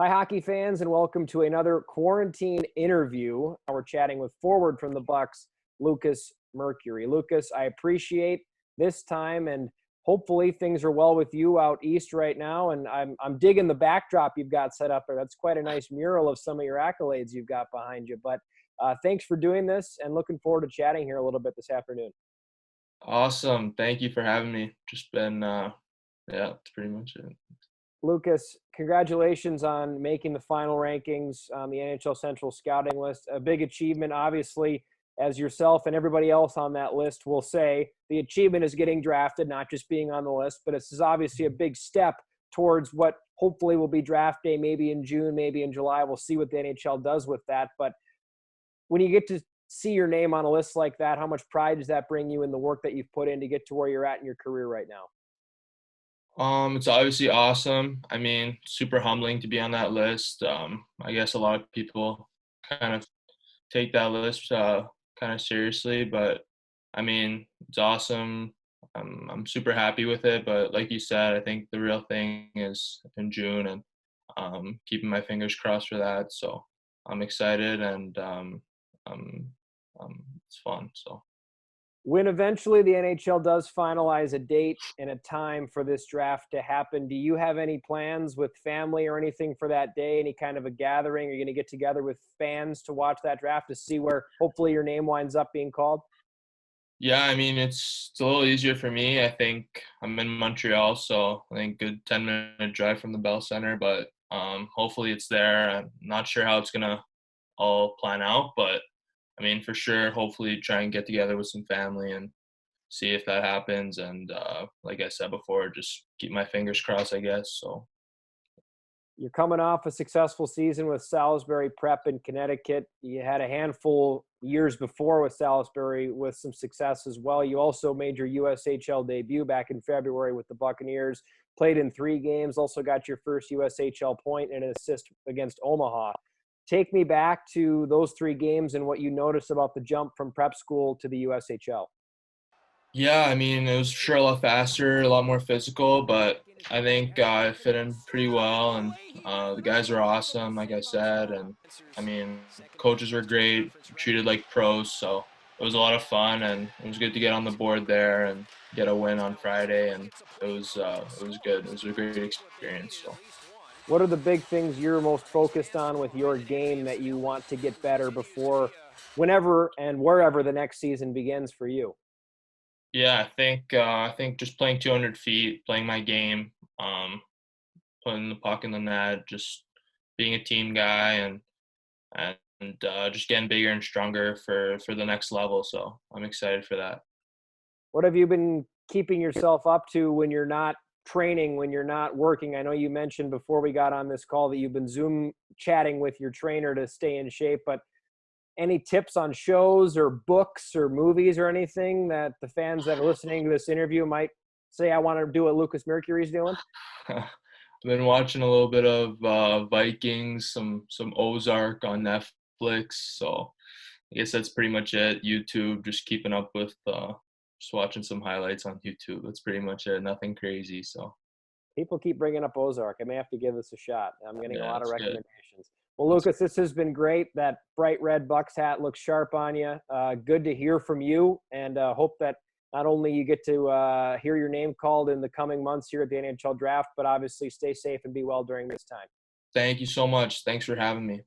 Hi, hockey fans, and welcome to another quarantine interview. We're chatting with forward from the Bucks, Lucas Mercuri. Lucas, I appreciate this time, and hopefully things are well with you out east right now. And I'm digging the backdrop you've got set up there. That's quite a nice mural of some of your accolades you've got behind you. But thanks for doing this, and looking forward to chatting here a little bit this afternoon. Awesome. Thank you for having me. Just been, yeah, that's pretty much it. Lucas, congratulations on making the final rankings on the NHL Central scouting list. A big achievement, obviously, as yourself and everybody else on that list will say. The achievement is getting drafted, not just being on the list, but this is obviously a big step towards what hopefully will be draft day, maybe in June, maybe in July. We'll see what the NHL does with that. But when you get to see your name on a list like that, how much pride does that bring you in the work that you've put in to get to where you're at in your career right now? It's obviously awesome. I mean, super humbling to be on that list. I guess a lot of people kind of take that list kind of seriously, but I mean, it's awesome. I'm super happy with it, but like you said, I think the real thing is in June, and keeping my fingers crossed for that. So I'm excited, and um, it's fun. So. When eventually the NHL does finalize a date and a time for this draft to happen, do you have any plans with family or anything for that day? Any kind of a gathering? Are you going to get together with fans to watch that draft to see where hopefully your name winds up being called? Yeah, I mean, it's a little easier for me. I think I'm in Montreal, so I think good 10-minute drive from the Bell Center, but hopefully it's there. I'm not sure how it's gonna all plan out, but I mean, for sure, hopefully try and get together with some family and see if that happens. And like I said before, just keep my fingers crossed, I guess. So You're coming off a successful season with Salisbury Prep in Connecticut. You had a handful years before with Salisbury with some success as well. You also made your USHL debut back in February with the Buccaneers, played in 3 games, also got your first USHL point and an assist against Omaha. Take me back to those 3 games and what you noticed about the jump from prep school to the USHL. yeah, I mean, it was sure a lot faster, a lot more physical, but I think I fit in pretty well, and the guys were awesome, like I said, and I mean, coaches were great, treated like pros, so it was a lot of fun, and it was good to get on the board there and get a win on Friday, and it was good. It was a great experience. So. What are the big things you're most focused on with your game that you want to get better before whenever and wherever the next season begins for you? Yeah, I think just playing 200 feet, playing my game, putting the puck in the net, just being a team guy, and just getting bigger and stronger for the next level. So I'm excited for that. What have you been keeping yourself up to when you're not training, when you're not working? I know you mentioned before we got on this call that you've been Zoom chatting with your trainer to stay in shape, but any tips on shows or books or movies or anything that the fans that are listening to this interview might say, I want to do what Lucas Mercury's doing? I've been watching a little bit of Vikings, some Ozark on Netflix. So I guess that's pretty much it. YouTube, just keeping up with just watching some highlights on YouTube. That's pretty much it. Nothing crazy. So People keep bringing up Ozark. I may have to give this a shot. I'm getting a yeah, lot of it's good. recommendations. Well, It's Lucas, this has been great. That bright red Bucks hat looks sharp on you. Good to hear from you, and hope that not only you get to hear your name called in the coming months here at the NHL draft, but obviously stay safe and be well during this time. Thank you so much. Thanks for having me.